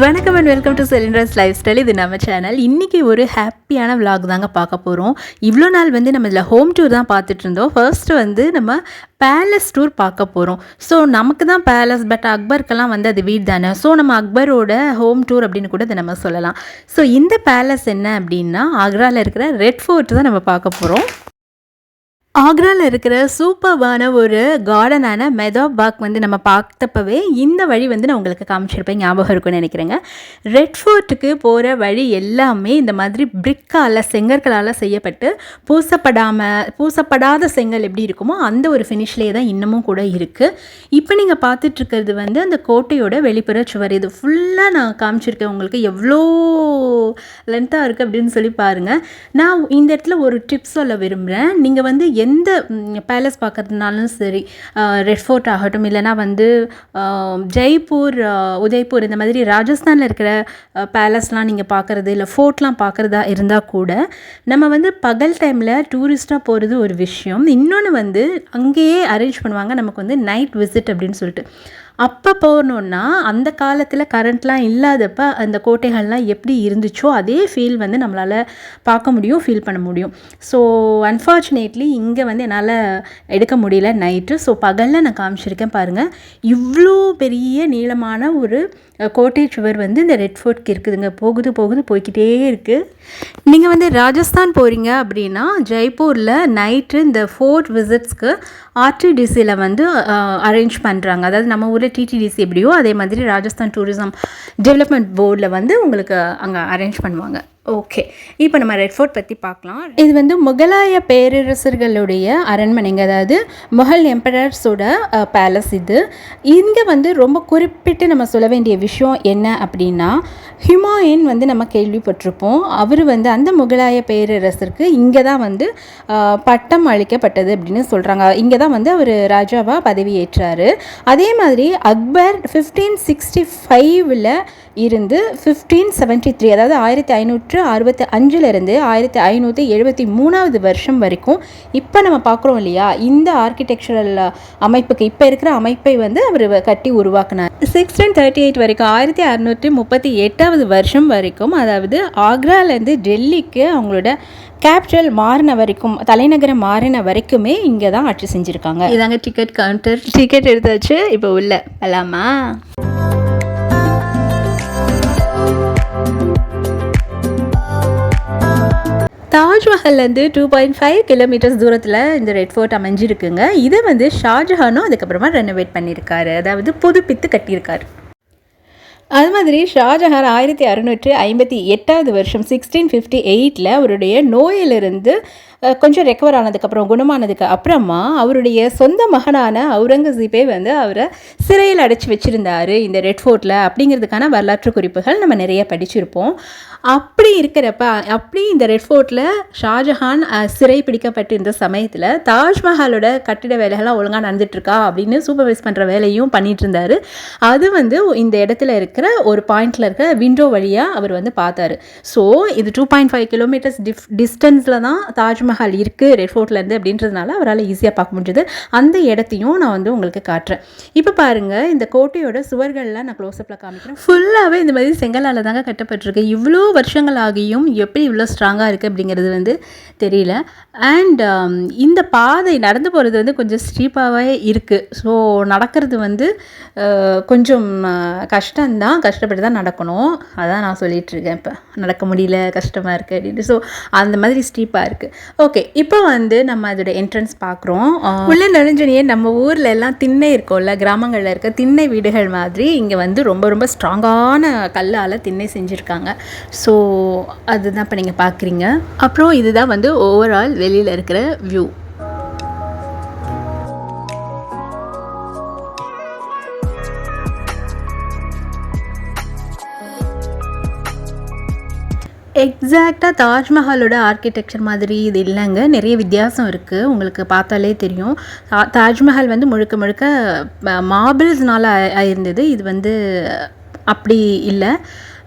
வணக்கம் and welcome to செலின்ராஸ் lifestyle. இது நம்ம சேனல். இன்றைக்கி ஒரு ஹாப்பியான விலாக் தாங்க பார்க்க போகிறோம். இவ்வளோ நாள் நம்ம இதில் ஹோம் டூர் தான் பார்த்துட்டு இருந்தோம். ஃபர்ஸ்ட்டு நம்ம பேலஸ் டூர் பார்க்க போகிறோம். ஸோ நமக்கு தான் பேலஸ், பட் அக்பருக்கெல்லாம் அது வீடு தானே. ஸோ நம்ம அக்பரோட ஹோம் டூர் அப்படின்னு கூட இதை நம்ம சொல்லலாம். ஸோ இந்த பேலஸ் என்ன அப்படின்னா, ஆக்ராவில் இருக்கிற ரெட் ஃபோர்ட் தான் நம்ம பார்க்க போகிறோம். ஆக்ராவில் இருக்கிற சூப்பர்வான ஒரு கார்டனான மெதாப் பாக் நம்ம பார்த்தப்பவே இந்த வழி நான் உங்களுக்கு காமிச்சிருப்பேன், ஞாபகம் இருக்குன்னு நினைக்கிறேங்க. ரெட் ஃபோர்ட்டுக்கு போகிற வழி எல்லாமே இந்த மாதிரி பிரிக்கால், செங்கற்களால் செய்யப்பட்டு பூசப்படாத செங்கல் எப்படி இருக்குமோ அந்த ஒரு ஃபினிஷ்லேயே தான் இன்னமும் கூட இருக்குது. இப்போ நீங்கள் பார்த்துட்ருக்கிறது அந்த கோட்டையோட வெளிப்புற சுவர். இது ஃபுல்லாக நான் காமிச்சிருக்கேன் உங்களுக்கு, எவ்வளோ லென்த்தாக இருக்குது அப்படின்னு சொல்லி பாருங்கள். நான் இந்த இடத்துல ஒரு டிப்ஸ் சொல்ல விரும்புகிறேன். நீங்கள் எந்த பேலஸ் பார்க்கறதுனாலும் சரி, ரெட் ஃபோர்ட் ஆகட்டும், இல்லைனா ஜெய்ப்பூர், உதய்பூர், இந்த மாதிரி ராஜஸ்தானில் இருக்கிற பேலஸ்லாம் நீங்கள் பார்க்குறது, இல்லை ஃபோர்ட்லாம் பார்க்குறதா இருந்தால் கூட நம்ம பகல் டைமில் டூரிஸ்ட்டாக போகிறது ஒரு விஷயம். இன்னொன்று அங்கேயே அரேஞ்ச் பண்ணுவாங்க நமக்கு நைட் விசிட் அப்படின்னு சொல்லிட்டு. அப்போ போகணுன்னா அந்த காலத்தில் கரண்ட்லாம் இல்லாதப்ப அந்த கோட்டைகள்லாம் எப்படி இருந்துச்சோ அதே ஃபீல் நம்மளால் பார்க்க முடியும், ஃபீல் பண்ண முடியும். ஸோ அன்ஃபார்ச்சுனேட்லி இங்கே என்னால் எடுக்க முடியல நைட்டு. ஸோ பகலில் நான் காமிச்சிருக்கேன் பாருங்கள். இவ்வளோ பெரிய நீளமான ஒரு கோட்டை சுவர் இந்த ரெட் ஃபோர்ட்க்கு இருக்குதுங்க. போய்கிட்டே இருக்குது. நீங்கள் ராஜஸ்தான் போகிறீங்க அப்படின்னா ஜெய்ப்பூரில் நைட்டு இந்த ஃபோர்ட் விசிட்ஸ்க்கு ஆர்டிடிசியில் அரேஞ்ச் பண்ணுறாங்க. அதாவது நம்ம ஊரில் டிடிடிசி எப்படியோ அதே மாதிரி ராஜஸ்தான் டூரிசம் டெவலப்மெண்ட் போர்டில் உங்களுக்கு அங்கே அரேஞ்ச் பண்ணுவாங்க. ஓகே, இப்போ நம்ம ரெட் ஃபோர்ட் பற்றி பார்க்கலாம். இது முகலாய பேரரசர்களுடைய அரண்மனைங்க, அதாவது முகல் எம்பரர்ஸோட பேலஸ். இங்கே ரொம்ப குறிப்பிட்டு நம்ம சொல்ல வேண்டிய விஷயம் என்ன அப்படின்னா, ஹுமாயூன் நம்ம கேள்விப்பட்டிருப்போம். அவர் அந்த முகலாய பேரரசருக்கு இங்கே தான் பட்டம் அளிக்கப்பட்டது அப்படின்னு சொல்கிறாங்க. இங்கே தான் அவர் ராஜாவாக பதவியேற்றார். அதே மாதிரி அக்பர் 1565 இருந்து 1573, அதாவது 1565 1573 வருஷம் வரைக்கும் இப்போ நம்ம பார்க்குறோம் இல்லையா, இந்த ஆர்கிடெக்சரல் அமைப்புக்கு இப்போ இருக்கிற அமைப்பை அவர் கட்டி உருவாக்குனார். 1638 வரைக்கும், 1638 வருஷம் வரைக்கும், அதாவது ஆக்ராலேருந்து டெல்லிக்கு அவங்களோட கேபிட்டல் மாறின வரைக்கும், தலைநகரம் மாறின வரைக்குமே இங்கே தான் ஆட்சி செஞ்சுருக்காங்க. இதாங்க டிக்கெட் கவுண்டர். டிக்கெட் எடுத்தாச்சு, இப்போ உள்ள போகலாமா? தாஜ்மஹல்லேருந்து 2.5 கிலோமீட்டர்ஸ் தூரத்தில் இந்த ரெட் ஃபோர்ட் அமைஞ்சிருக்குங்க. இதை ஷாஜஹானும் அதுக்கப்புறமா ரெனோவேட் பண்ணியிருக்காரு, அதாவது புதுப்பித்து கட்டியிருக்காரு. அது மாதிரி ஷாஜஹான் 1658 வருஷம் 1658 அவருடைய நோயிலிருந்து கொஞ்சம் ரெக்கவர் ஆனதுக்கப்புறம், குணமானதுக்கு அப்புறமா அவருடைய சொந்த மகனான அவுரங்கசீப்பை அவரை சிறையில் அடைச்சி வச்சுருந்தார் இந்த ரெட் ஃபோர்ட்டில் அப்படிங்கிறதுக்கான வரலாற்று குறிப்புகள் நம்ம நிறைய படிச்சிருப்போம். அப்படி இருக்கிறப்ப, இந்த ரெட் ஃபோர்ட்டில் ஷாஜஹான் சிறை பிடிக்கப்பட்டிருந்த சமயத்தில் தாஜ்மஹாலோட கட்டிட வேலைகள்லாம் ஒழுங்காக நடந்துட்டுருக்கா அப்படின்னு சூப்பர்வைஸ் பண்ணுற வேலையும் பண்ணிகிட்டு இருந்தார். அது இந்த இடத்துல இருக்கிற ஒரு பாயிண்டில் இருக்கிற விண்டோ வழியாக அவர் பார்த்தார். ஸோ இது 2.5 கிலோமீட்டர்ஸ் டிஸ்டன்ஸில் தான் தாஜ்மஹால் இருக்குது ரெட் ஃபோர்ட்லேருந்து அப்படின்றதுனால அவரால் ஈஸியாக பார்க்க முடிஞ்சது. அந்த இடத்தையும் நான் உங்களுக்கு காட்டுறேன். இப்போ பாருங்கள், இந்த கோட்டையோட சுவர்கள்லாம் நான் க்ளோஸ்அப்பில் காமிக்கிறேன். ஃபுல்லாகவே இந்த மாதிரி செங்கலால் தாங்க கட்டப்பட்டிருக்கு. இவ்வளோ வருஷங்கள் ஆகியும் எப்படி இவ்வளோ ஸ்ட்ராங்காக இருக்குது அப்படிங்கிறது தெரியல. அண்ட் இந்த பாதை நடந்து போகிறது கொஞ்சம் ஸ்டீப்பாகவே இருக்குது. ஸோ நடக்கிறது கொஞ்சம் கஷ்டம்தான், கஷ்டப்பட்டு தான் நடக்கணும். அதான் நான் சொல்லிகிட்ருக்கேன். இப்போ நடக்க முடியல, கஷ்டமாக இருக்குது அப்படின்ட்டு. ஸோ அந்த மாதிரி ஸ்டீப்பாக இருக்குது. ஓகே, இப்போ நம்ம அதோட என்ட்ரன்ஸ் பார்க்குறோம். உள்ள நுழைஞ்சனியே நம்ம ஊரில் எல்லாம் திண்ணை இருக்கும்ல, கிராமங்களில் இருக்க திண்ணை வீடுகள் மாதிரி இங்கே ரொம்ப ரொம்ப ஸ்ட்ராங்கான கல்லால் திண்ணை செஞ்சுருக்காங்க. ஸோ அதுதான் இப்போ நீங்கள் பார்க்குறீங்க. அப்புறம் இதுதான் ஓவரால் வெளியில் இருக்கிற வியூ. எக்ஸாக்டாக தாஜ்மஹாலோட ஆர்கிடெக்சர் மாதிரி இது இல்லைங்க, நிறைய வித்தியாசம் இருக்குது. உங்களுக்கு பார்த்தாலே தெரியும். தாஜ்மஹால் முழுக்க முழுக்க மார்பிள்ஸ்னால் ஆயிருந்தது. இது அப்படி இல்லை.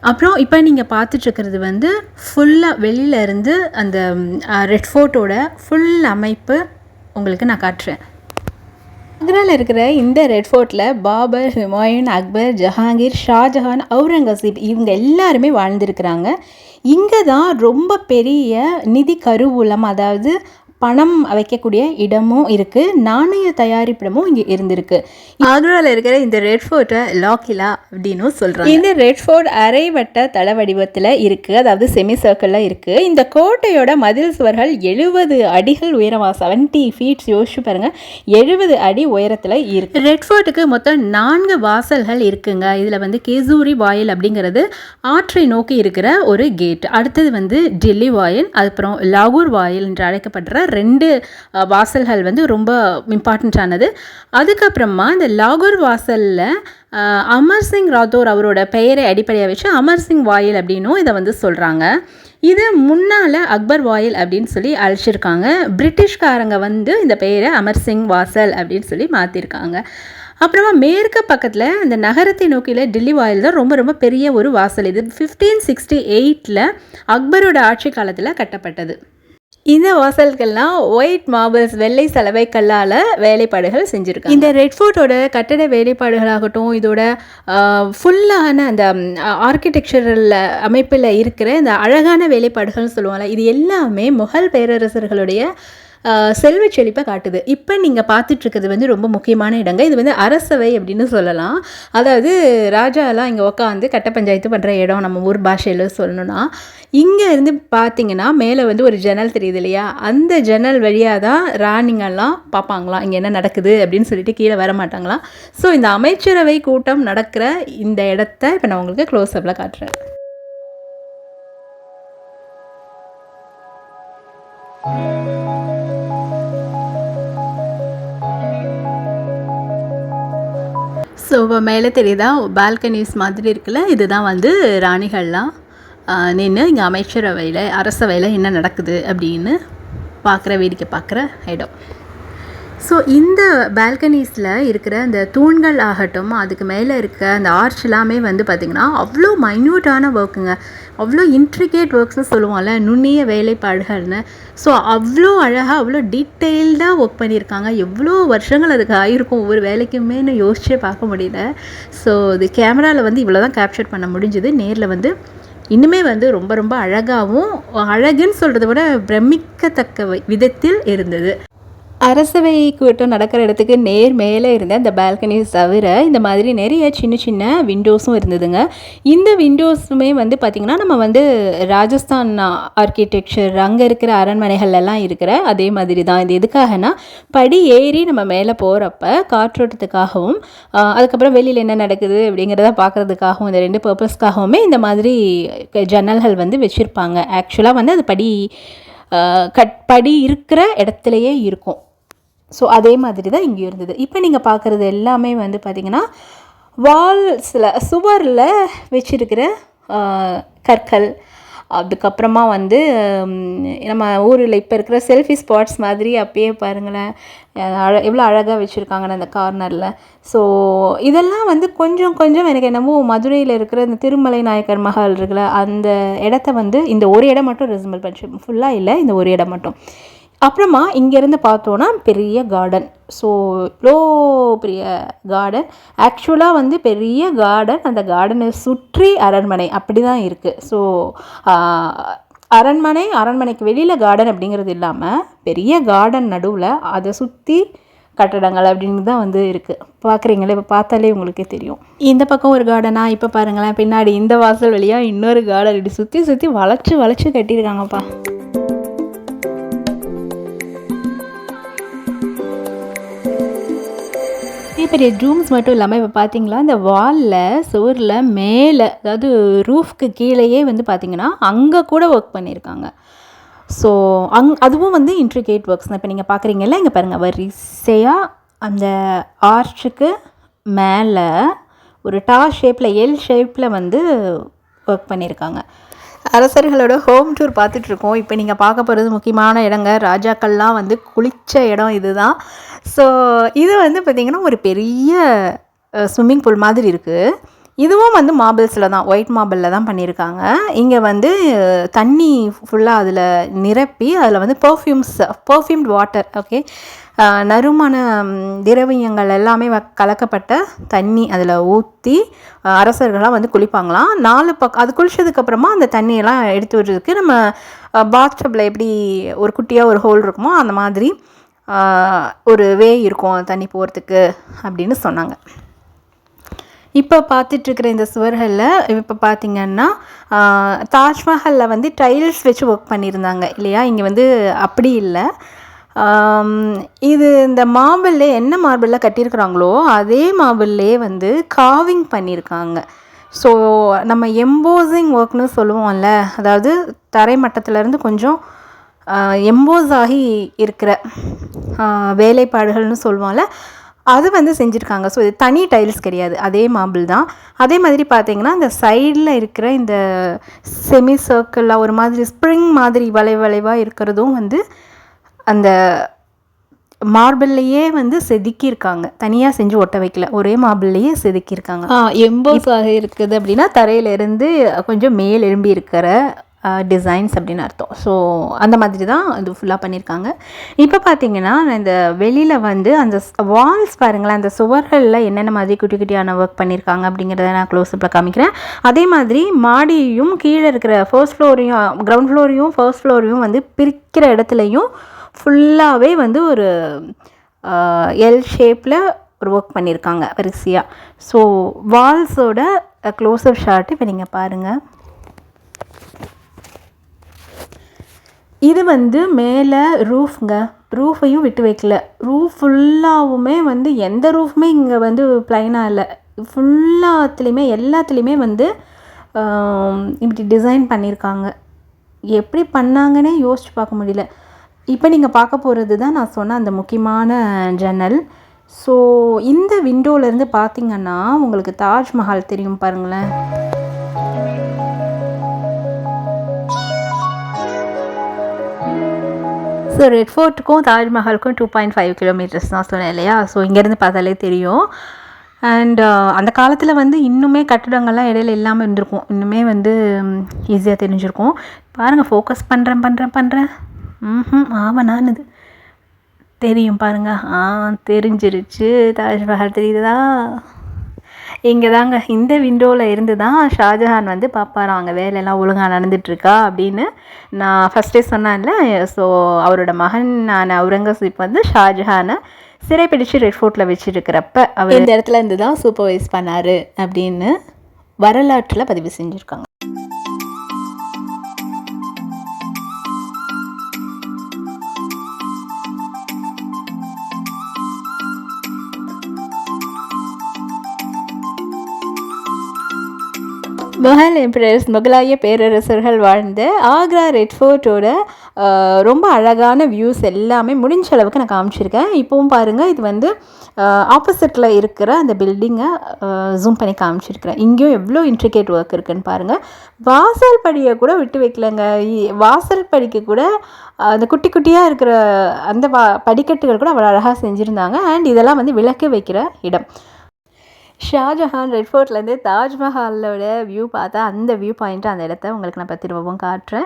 அப்புறம் இப்போ நீங்கள் பார்த்துட்ருக்கிறது ஃபுல்லாக வெளியிலேருந்து அந்த ரெட் ஃபோர்ட்டோட ஃபுல் அமைப்பு உங்களுக்கு நான் காட்டுறேன். ஆக்ராவில் இருக்கிற இந்த ரெட் ஃபோர்ட்டில் பாபர், ஹுமாயூன், அக்பர், ஜஹாங்கீர், ஷாஜஹான், அவுரங்கசீப் இவங்க எல்லாருமே வாழ்ந்திருக்கிறாங்க. இங்கே தான் ரொம்ப பெரிய நிதி கருவூலம், அதாவது பணம் வைக்கக்கூடிய இடமும் இருக்குது, நாணய தயாரிப்பிடமும் இங்கே இருந்திருக்கு. ஆக்ராவில் இருக்கிற இந்த ரெட் ஃபோர்ட்டை லாக்கிலா அப்படின்னு சொல்கிறாங்க. இந்த ரெட் ஃபோர்ட் அரைவட்ட தள வடிவத்தில் இருக்குது, அதாவது செமி சர்க்கிளில் இருக்குது. இந்த கோட்டையோட மதில் சுவர்கள் 70 அடிகள் உயரமாக, 70 ஃபீட்ஸ் யோசிச்சு பாருங்கள், 70 அடி உயரத்தில் இருக்குது. ரெட் ஃபோர்ட்டுக்கு மொத்தம் 4 வாசல்கள் இருக்குங்க. இதில் வந்து கேசூரி வாயில் அப்படிங்கிறது ஆற்றை நோக்கி இருக்கிற ஒரு கேட், அடுத்தது வந்து டெல்லி வாயில், அதுக்கப்புறம் லாகூர் வாயில் என்று அழைக்கப்படுற 2 வாசல்கள் வந்து ரொம்ப இம்பார்ட்டண்ட்டானது. அதுக்கப்புறமா இந்த லாகூர் வாசலில் அமர் சிங் ராத்தோர் அவரோட பெயரை அடிப்படையாக வச்சு அமர் சிங் வாயில் அப்படின்னும் இதை வந்து சொல்கிறாங்க. இது முன்னால் அக்பர் வாயில் அப்படின்னு சொல்லி அழைச்சிருக்காங்க. பிரிட்டிஷ்காரங்க வந்து இந்த பெயரை அமர் சிங் வாசல் அப்படின்னு சொல்லி மாற்றிருக்காங்க. அப்புறமா மேற்கு பக்கத்தில் அந்த நகரத்தை நோக்கியில் டெல்லி வாயில் தான் ரொம்ப ரொம்ப பெரிய ஒரு வாசல். இது 1568 அக்பரோட ஆட்சி காலத்தில் கட்டப்பட்டது. இந்த வாசல்கள்லாம் ஒயிட் மார்பிள்ஸ், வெள்ளை சலவை கல்லால் வேலைப்பாடுகள் செஞ்சுருக்காங்க. இந்த ரெட் ஃபோர்ட்டோட கட்டட வேலைப்பாடுகளாகட்டும், இதோட ஃபுல்லான அந்த ஆர்கிடெக்சரல் அமைப்பில் இருக்கிற இந்த அழகான வேலைப்பாடுகள்னு சொல்லுவாங்கள்ல, இது எல்லாமே முகல் பேரரசர்களுடைய செல்வ செழிப்பை காட்டுது. இப்போ நீங்கள் பார்த்துட்ருக்கிறது வந்து ரொம்ப முக்கியமான இடங்க. இது வந்து அரசவை அப்படின்னு சொல்லலாம். அதாவது ராஜாலாம் இங்கே உட்காந்து கட்ட பஞ்சாயத்து பண்ணுற இடம், நம்ம ஊர் பாஷையில் சொல்லணும்னா. இங்கே இருந்து பார்த்தீங்கன்னா மேலே வந்து ஒரு ஜன்னல் தெரியுது இல்லையா, அந்த ஜன்னல் வழியாக தான் ராணிங்கெல்லாம் பார்ப்பாங்களாம் இங்கே என்ன நடக்குது அப்படின்னு சொல்லிட்டு கீழே வர மாட்டாங்களாம். ஸோ இந்த அமைச்சரவை கூட்டம் நடக்கிற இந்த இடத்த இப்போ நான் உங்களுக்கு க்ளோஸ்அப்பில் காட்டுறேன். ஸோ மேலே தெரியுதா பால்கனிஸ் மாதிரி இருக்குல்ல, இதுதான் வந்து ராணிகள்லாம் நின்று இங்கே அமைச்சரவையில் அரசவையில் என்ன நடக்குது அப்படின்னு வேடிக்கை பார்க்குற இடம். ஸோ இந்த பால்கனிஸில் இருக்கிற அந்த தூண்கள் ஆகட்டும், அதுக்கு மேலே இருக்க அந்த ஆர்ச் எல்லாமே வந்து பார்த்திங்கன்னா அவ்வளோ மைன்யூட்டான ஒர்க்குங்க, அவ்வளோ இன்ட்ரிகேட் ஒர்க்ஸ்னு சொல்லுவோம்ல, நுண்ணிய வேலைப்பாடுகள்னு. ஸோ அவ்வளோ அழகாக அவ்வளோ டீட்டெயில்டாக ஒர்க் பண்ணியிருக்காங்க. எவ்வளோ வருஷங்கள் அதுக்கு ஆகிருக்கும் ஒவ்வொரு வேலைக்குமே யோசிச்சே பார்க்க முடியல. ஸோ இது கேமராவில் வந்து இவ்வளோ தான் கேப்சர் பண்ண முடிஞ்சுது. நேரில் வந்து இன்னுமே வந்து ரொம்ப ரொம்ப அழகாகவும், அழகுன்னு சொல்கிறத விட பிரமிக்கத்தக்க விதத்தில் இருந்தது. அரசவை கூட்டம் நடக்கிற இடத்துக்கு நேர் மேலே இருந்த இந்த பால்கனிஸ் தவிர இந்த மாதிரி நிறைய சின்ன சின்ன விண்டோஸும் இருந்ததுங்க. இந்த விண்டோஸுமே வந்து பார்த்திங்கன்னா நம்ம வந்து ராஜஸ்தான் ஆர்கிடெக்சர் அங்கே இருக்கிற அரண்மனைகள்லாம் இருக்கிற அதே மாதிரி தான். இது எதுக்காகனா படி ஏறி நம்ம மேலே போகிறப்ப காற்றோட்டத்துக்காகவும் அதுக்கப்புறம் வெளியில் என்ன நடக்குது அப்படிங்கிறத பார்க்குறதுக்காகவும், இந்த 2 பர்பஸ்க்காகவுமே இந்த மாதிரி ஜன்னல்கள் வந்து வச்சுருப்பாங்க. ஆக்சுவலாக வந்து அது படி இருக்கிற இடத்துலையே இருக்கும். ஸோ அதே மாதிரி தான் இங்கே இருந்தது. இப்போ நீங்கள் பார்க்குறது எல்லாமே வந்து பார்த்திங்கன்னா வால்ஸில், சுவரில் வச்சுருக்கிற கற்கள். அதுக்கப்புறமா வந்து நம்ம ஊரில் இப்போ இருக்கிற செல்ஃபி ஸ்பாட்ஸ் மாதிரி அப்பயே பாருங்களேன் எவ்வளோ அழகாக வச்சுருக்காங்கன்னு அந்த கார்னரில். ஸோ இதெல்லாம் வந்து கொஞ்சம் கொஞ்சம் எனக்கு என்னமோ மதுரையில் இருக்கிற இந்த திருமலை நாயக்கர் மஹால் இருக்குல்ல, அந்த இடத்த வந்து இந்த ஒரு இடம் மட்டும் ரெசிம்பிள் பண்ணிச்சு, ஃபுல்லாக இல்லை, இந்த ஒரு இடம் மட்டும். அப்புறமா இங்கேருந்து பார்த்தோன்னா பெரிய கார்டன். ஸோ இவ்வளோ பெரிய கார்டன், ஆக்சுவலாக வந்து பெரிய கார்டன், அந்த கார்டனை சுற்றி அரண்மனை அப்படி தான் இருக்குது. ஸோ அரண்மனைக்கு வெளியில் கார்டன் அப்படிங்கிறது இல்லாமல் பெரிய கார்டன் நடுவில் அதை சுற்றி கட்டடங்கள் அப்படின்னு தான் வந்து இருக்குது. பார்க்குறீங்களே, இப்போ பார்த்தாலே உங்களுக்கே தெரியும். இந்த பக்கம் ஒரு கார்டனா, இப்போ பாருங்களேன் பின்னாடி இந்த வாசல் வழியாக இன்னொரு கார்டன், இப்படி சுற்றி சுற்றி வளைச்சி கட்டியிருக்காங்கப்பா. பெரிய ரூம்ஸ் மட்டும் இல்லாமல் இப்போ பார்த்தீங்களா இந்த வாலில் சுவரில் மேலே, அதாவது ரூஃப்க்கு கீழேயே வந்து பார்த்திங்கன்னா அங்கே கூட ஒர்க் பண்ணியிருக்காங்க. ஸோ அதுவும் வந்து இன்ட்ரிகேட் ஒர்க்ஸ் தான். இப்போ நீங்கள் பார்க்குறீங்கல்ல, இங்கே பாருங்கள் வரிசையாக அந்த ஆர்ச்சுக்கு மேலே ஒரு ஷேப்பில் எல் ஷேப்பில் வந்து ஒர்க் பண்ணியிருக்காங்க. அரசர்களோட ஹோம் டூர் பார்த்துட்ருக்கோம். இப்போ நீங்கள் பார்க்க போகிறது முக்கியமான இடங்க, ராஜாக்கள்லாம் வந்து குளித்த இடம் இதுதான். ஸோ இது வந்து பார்த்திங்கன்னா ஒரு பெரிய ஸ்விம்மிங் பூல் மாதிரி இருக்குது. இதுவும் வந்து மார்பிள்ஸில் தான், ஒயிட் மார்பிளில் தான் பண்ணியிருக்காங்க. இங்கே வந்து தண்ணி ஃபுல்லாக அதில் நிரப்பி அதில் வந்து பர்ஃப்யூம்டு வாட்டர், ஓகே, நறுமண திரவியங்கள் எல்லாமே கலக்கப்பட்ட தண்ணி அதில் ஊற்றி அரசர்கள்லாம் வந்து குளிப்பாங்களாம். 4 பக்கம் அது குளித்ததுக்கப்புறமா அந்த தண்ணியெல்லாம் எடுத்து விடுறதுக்கு நம்ம பாத்டப்பில் எப்படி ஒரு குட்டியாக ஒரு ஹோல் இருக்குமோ அந்த மாதிரி ஒரு வே இருக்கும் தண்ணி போகிறதுக்கு அப்படின்னு சொன்னாங்க. இப்போ பார்த்துட்ருக்கிற இந்த சுவர்களில் இப்போ பார்த்திங்கன்னா தாஜ்மஹலில் வந்து டைல்ஸ் வச்சு ஒர்க் பண்ணியிருந்தாங்க இல்லையா, இங்கே வந்து அப்படி இல்லை. இது இந்த மார்பிள்லே என்ன மார்பிளில் கட்டியிருக்கிறாங்களோ அதே மார்பிள்லே வந்து காவிங் பண்ணியிருக்காங்க. ஸோ நம்ம எம்போசிங் ஒர்க்னு சொல்லுவோம்ல, அதாவது தரைமட்டத்திலேருந்து கொஞ்சம் எம்போஸ் ஆகி இருக்கிற வேலைப்பாடுகள்னு சொல்லுவோம்ல, அது வந்து செஞ்சுருக்காங்க. ஸோ இது தனி டைல்ஸ் கிடையாது, அதே மார்பிள் தான். அதே மாதிரி பார்த்திங்கன்னா இந்த சைடில் இருக்கிற இந்த செமி சர்க்கிளாக ஒரு மாதிரி ஸ்ப்ரிங் மாதிரி வளைவாக இருக்கிறதும் வந்து அந்த மார்பிள்லையே வந்து செதுக்கியிருக்காங்க, தனியாக செஞ்சு ஒட்ட வைக்கல, ஒரே மார்பிள்லையே செதுக்கியிருக்காங்க. எம்போஸ் ஆக இருக்குது அப்படின்னா தரையிலேருந்து கொஞ்சம் மேல் எழும்பி இருக்கிற டிசைன்ஸ் அப்படின்னு அர்த்தம். ஸோ அந்த மாதிரி தான் இது ஃபுல்லாக பண்ணியிருக்காங்க. இப்போ பார்த்திங்கன்னா இந்த வெளியில் வந்து அந்த வால்ஸ் பாருங்களேன், அந்த சுவர்களில் என்னென்ன மாதிரி குட்டி குட்டியான ஒர்க் பண்ணியிருக்காங்க அப்படிங்கிறத நான் க்ளோஸ்அப்பில் காமிக்கிறேன். அதே மாதிரி மாடியும் கீழே இருக்கிற ஃபர்ஸ்ட் ஃப்ளோரையும் கிரவுண்ட் ஃப்ளோரையும் ஃபர்ஸ்ட் ஃப்ளோரையும் வந்து பிரிக்கிற இடத்துலையும் ஃபுல்லாகவே வந்து ஒரு எல் ஷேப்பில் ஒரு ஒர்க் பண்ணியிருக்காங்க வரிசையாக. ஸோ வால்ஸோட க்ளோஸ்அப் ஷாட் இப்போ நீங்கள் பாருங்கள். இது வந்து மேலே ரூஃப்ங்க, ரூஃபையும் விட்டு வைக்கல. ரூஃப் ஃபுல்லாகவுமே வந்து எந்த ரூஃபுமே இங்கே வந்து ப்ளைனாக இல்லை, எல்லாத்துலேயுமே வந்து இப்படி டிசைன் பண்ணியிருக்காங்க. எப்படி பண்ணாங்கன்னே யோசிச்சு பார்க்க முடியல. இப்போ நீங்கள் பார்க்க போகிறது தான் நான் சொன்ன அந்த முக்கியமான ஜன்னல். ஸோ இந்த விண்டோலேருந்து பார்த்திங்கன்னா உங்களுக்கு தாஜ்மஹால் தெரியும் பாருங்களேன். ஸோ ரெட் ஃபோர்ட்டுக்கும் தாஜ்மஹாலுக்கும் 2.5 கிலோமீட்டர்ஸ் தான் சொன்னேன் இல்லையா. ஸோ இங்கேருந்து பார்த்தாலே தெரியும். அண்ட் அந்த காலத்தில் வந்து இன்னுமே கட்டிடங்கள்லாம் இடையில இல்லாமல் இருந்திருக்கும், இன்னுமே வந்து ஈஸியாக தெரிஞ்சிருக்கும். பாருங்கள், ஃபோக்கஸ் பண்ணுறேன். ஆமாண்ணான்னு தெரியும் பாருங்கள். தெரிஞ்சிருச்சு, தாஜ்மஹால் தெரியுதா. இங்கே தாங்க இந்த விண்டோவில் இருந்து தான் ஷாஜஹான் வந்து பார்ப்பாராம் அங்கே வேலையெல்லாம் ஒழுங்காக நடந்துகிட்ருக்கா அப்படின்னு. நான் ஃபஸ்ட்டே சொன்னேன்ல, ஸோ அவரோட மகனான அவுரங்கசீப் வந்து ஷாஜஹானை சிறைப்பிடிச்சு ரெட் ஃபோர்ட்டில் வச்சுருக்கிறப்ப அவர் இந்த இடத்துல இருந்து தான் சூப்பர்வைஸ் பண்ணார் அப்படின்னு வரலாற்றில் பதிவு செஞ்சுருக்காங்க. முகல் எம்பரர்ஸ், முகலாய பேரரசர்கள் வாழ்ந்த ஆக்ரா ரெட் ஃபோர்ட்டோட ரொம்ப அழகான வியூஸ் எல்லாமே முடிஞ்ச அளவுக்கு நான் காமிச்சிருக்கேன். இப்போவும் பாருங்கள், இது வந்து ஆப்போசிட்டில் இருக்கிற அந்த பில்டிங்கை ஜூம் பண்ணி காமிச்சிருக்கிறேன். இங்கேயும் எவ்வளோ இன்ட்ரிகேட் ஒர்க் இருக்குதுன்னு பாருங்கள். வாசல் படியை கூட விட்டு வைக்கலங்க. வாசல் படிக்கு கூட அந்த குட்டி குட்டியாக இருக்கிற அந்த படிக்கட்டுகள் கூட அவ்வளோ அழகாக செஞ்சுருந்தாங்க. அண்ட் இதெல்லாம் வந்து விளக்கு வைக்கிற இடம். ஷாஜஹான் ரெட் ஃபோர்ட்லேருந்து தாஜ்மஹாலோட வியூ பார்த்தா அந்த வியூ பாயிண்ட்டு அந்த இடத்த உங்களுக்கு நான் திரும்பவும் காட்டுறேன்.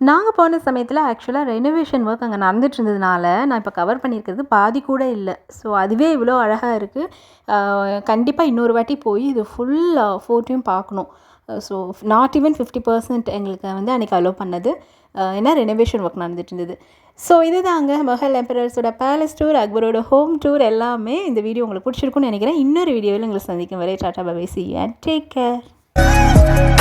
நாங்கள் போன சமயத்தில் ஆக்சுவலாக ரெனோவேஷன் ஒர்க் அங்கே நடந்துட்டு இருந்ததுனால நான் இப்போ கவர் பண்ணியிருக்கிறது பாதி கூட இல்லை. ஸோ அதுவே இவ்வளோ அழகாக இருக்குது. கண்டிப்பாக இன்னொரு வாட்டி போய் இது ஃபுல் ஃபோர்ட்டையும் பார்க்கணும். ஸோ நாட் ஈவன் 50% எங்களுக்கு வந்து அன்றைக்கி அலோவ் பண்ணது, ஏன்னா ரெனோவேஷன் ஒர்க் நடந்துட்டு இருந்தது. ஸோ இது தாங்க முகல் எம்பரர்ஸோட பேலஸ் டூர், அக்பரோட ஹோம் டூர் எல்லாமே. இந்த வீடியோ உங்களுக்கு பிடிச்சிருக்குன்னு நினைக்கிறேன். இன்னொரு வீடியோவில் உங்களை சந்திக்கும் வரை tata bye bye, see you and take care.